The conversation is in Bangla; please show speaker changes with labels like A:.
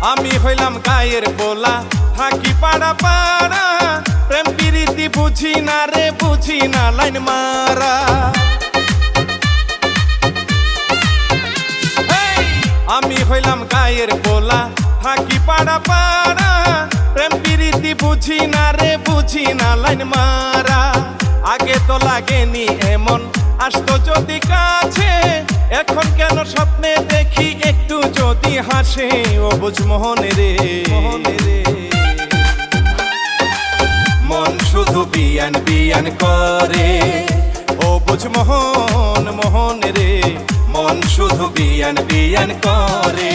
A: আমি হইলাম গায়ের পোলা, থাকি পাড়া পাড়া, প্রেম প্রীতি বুঝি না রে বুঝি না, লাইন মারা। আমি হইলাম গায়ের পোলা, থাকি পাড়া পাড়া, প্রেম প্রীতি বুঝি না রে বুঝি না, লাইন মারা। আগে তো লাগেনি এমন, আসতো যদি কাছে, এখন কেন স্বপ্নে দেখি একটু যদি হাসে। ও বুঝ মোহন রে, মন শুধু বিয়ান বিয়ান করে। ও বুঝ মোহন মোহন রে, মন শুধু বিয়ান বিয়ান করে।